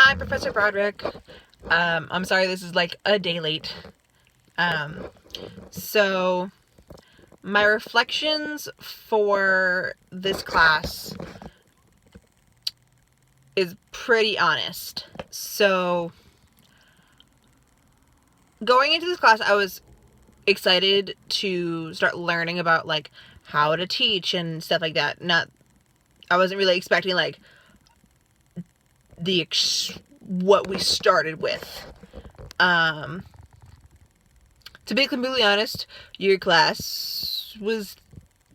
Hi, Professor Broderick. I'm sorry this is like a day late. Um, so, my reflections for this class is pretty honest. So, going into this class, I was excited to start learning about like how to teach and stuff like that. I wasn't really expecting like what we started with. To be completely honest, your class was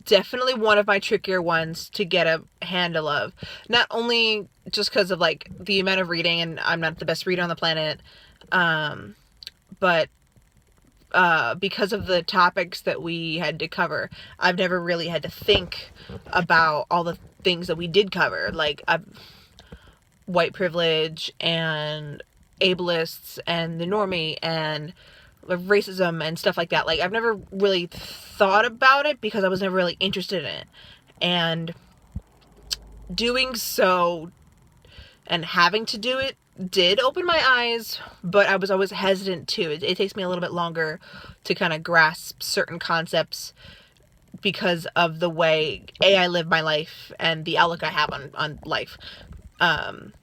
definitely one of my trickier ones to get a handle of. Not only just because of like the amount of reading, and I'm not the best reader on the planet, but because of the topics that we had to cover. I've never really had to think about all the things that we did cover, like white privilege and ableists and the normie and racism and stuff like that. Like, I've never really thought about it because I was never really interested in it. And doing so and having to do it did open my eyes, but I was always hesitant too. It takes me a little bit longer to kind of grasp certain concepts because of the way I live my life and the outlook I have on life.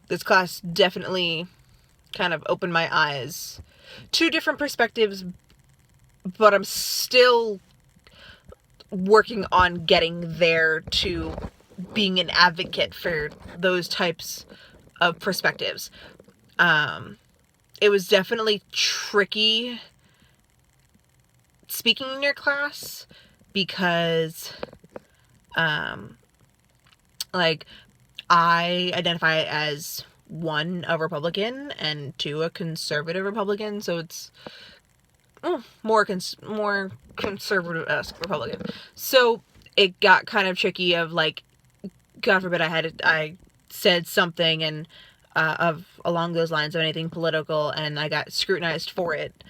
This class definitely kind of opened my eyes to different perspectives, but I'm still working on getting there to being an advocate for those types of perspectives. It was definitely tricky speaking in your class because, like, I identify as one, a Republican, and two, a conservative Republican, so it's more conservative-esque Republican. So it got kind of tricky of like, God forbid I said something and of along those lines of anything political, and I got scrutinized for it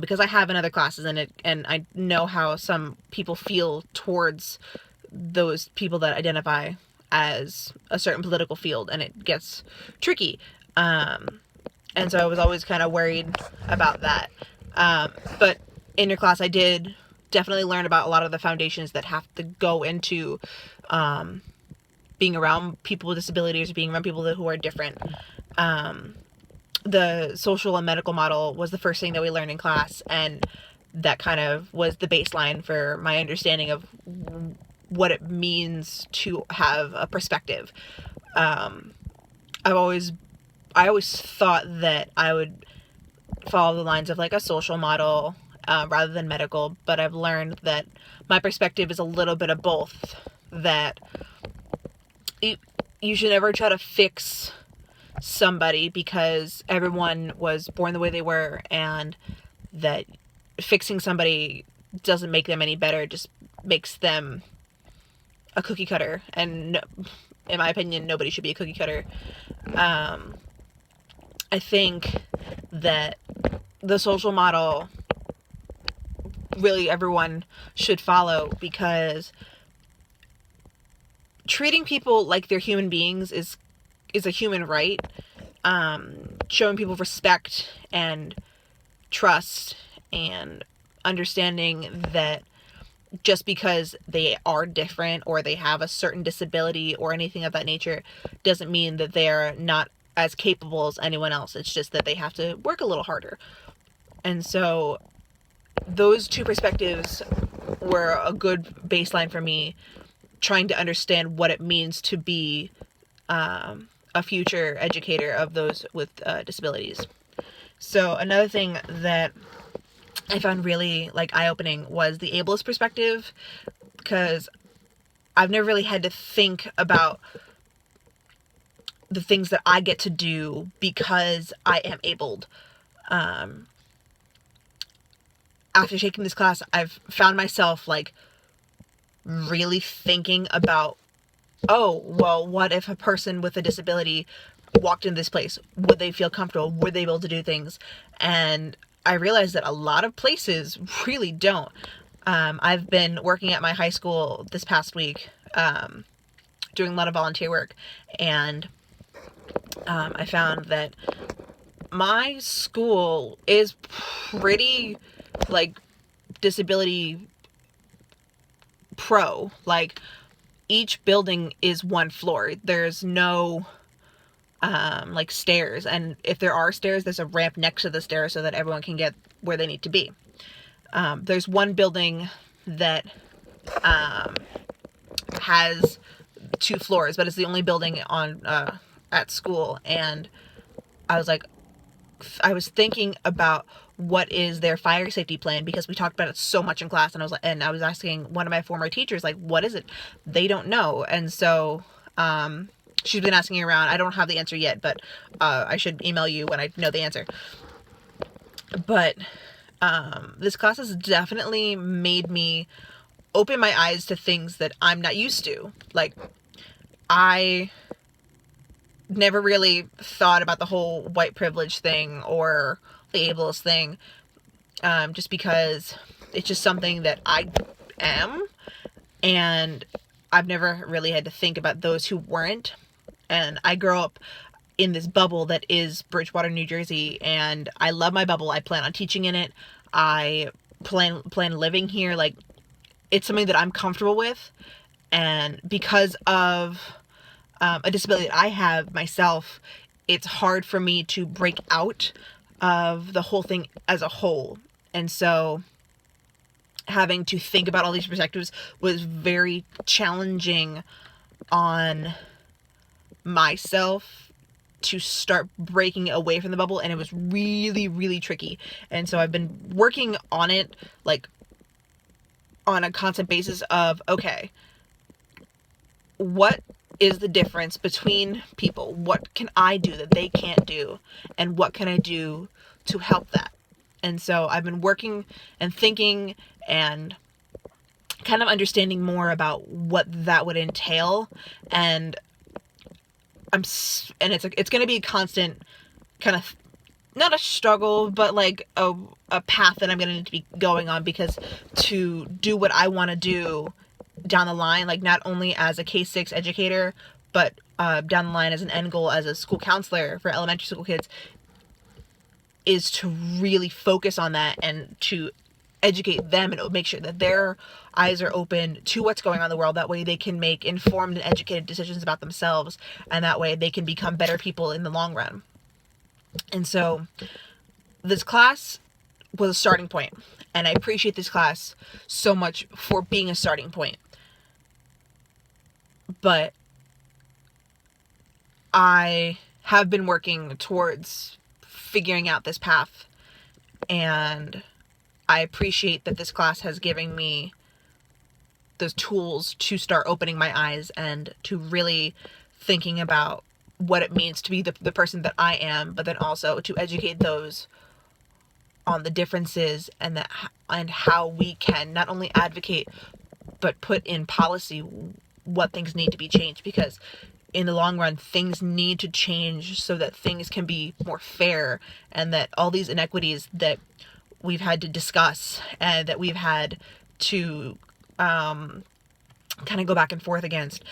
because I have in other classes, and I know how some people feel towards those people that identify as a certain political field, and it gets tricky. And so I was always kind of worried about that. But in your class, I did definitely learn about a lot of the foundations that have to go into being around people with disabilities or being around people who are different. The social and medical model was the first thing that we learned in class, and that kind of was the baseline for my understanding of what it means to have a perspective. I always thought that I would follow the lines of like a social model rather than medical, but I've learned that my perspective is a little bit of both. That you should never try to fix somebody because everyone was born the way they were, and that fixing somebody doesn't make them any better, it just makes them a cookie cutter, and in my opinion, nobody should be a cookie cutter. I think that the social model really everyone should follow, because treating people like they're human beings is a human right. Showing people respect and trust and understanding that just because they are different or they have a certain disability or anything of that nature doesn't mean that they're not as capable as anyone else. It's just that they have to work a little harder. And so those two perspectives were a good baseline for me trying to understand what it means to be a future educator of those with disabilities. So another thing that I found really like eye-opening was the ableist perspective, because I've never really had to think about the things that I get to do because I am abled. After taking this class, I've found myself like really thinking about, oh, well, what if a person with a disability walked into this place? Would they feel comfortable? Would they be able to do things? And I realized that a lot of places really don't. I've been working at my high school this past week, doing a lot of volunteer work, and I found that my school is pretty, like, disability pro. Like, each building is one floor. There's no like stairs, and if there are stairs, there's a ramp next to the stairs so that everyone can get where they need to be. There's one building that has 2 floors, but it's the only building on at school. And I was thinking about what is their fire safety plan, because we talked about it so much in class, and I was asking one of my former teachers, like, what is it? They don't know. And so she's been asking around. I don't have the answer yet, but I should email you when I know the answer. But this class has definitely made me open my eyes to things that I'm not used to. Like, I never really thought about the whole white privilege thing or the ableist thing, just because it's just something that I am, and I've never really had to think about those who weren't. And I grew up in this bubble that is Bridgewater, New Jersey, and I love my bubble. I plan on teaching in it. I plan living here. Like, it's something that I'm comfortable with, and because of a disability that I have myself, it's hard for me to break out of the whole thing as a whole. And so having to think about all these perspectives was very challenging on myself to start breaking away from the bubble, and it was really, really tricky. And so I've been working on it, like, on a constant basis of, okay, what is the difference between people? What can I do that they can't do? And what can I do to help that? And so I've been working and thinking and kind of understanding more about what that would entail. And it's going to be a constant kind of, not a struggle, but like a path that I'm going to need to be going on, because to do what I want to do down the line, like not only as a K-6 educator, but down the line as an end goal as a school counselor for elementary school kids, is to really focus on that and to educate them and make sure that their eyes are open to what's going on in the world. That way they can make informed and educated decisions about themselves, and that way they can become better people in the long run. And so this class was a starting point, and I appreciate this class so much for being a starting point. But I have been working towards figuring out this path, and I appreciate that this class has given me those tools to start opening my eyes and to really thinking about what it means to be the person that I am, but then also to educate those on the differences and how we can not only advocate but put in policy what things need to be changed, because in the long run things need to change so that things can be more fair, and that all these inequities that we've had to discuss and that we've had to kind of go back and forth against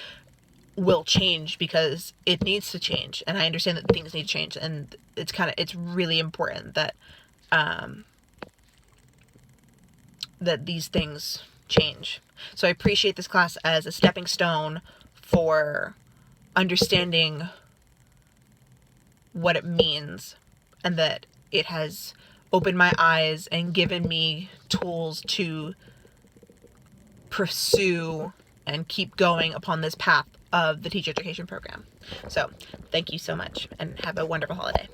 will change, because it needs to change. And I understand that things need to change, and it's really important that that these things change. So I appreciate this class as a stepping stone for understanding what it means, and that it has opened my eyes and given me tools to pursue and keep going upon this path of the teacher education program. So thank you so much, and have a wonderful holiday.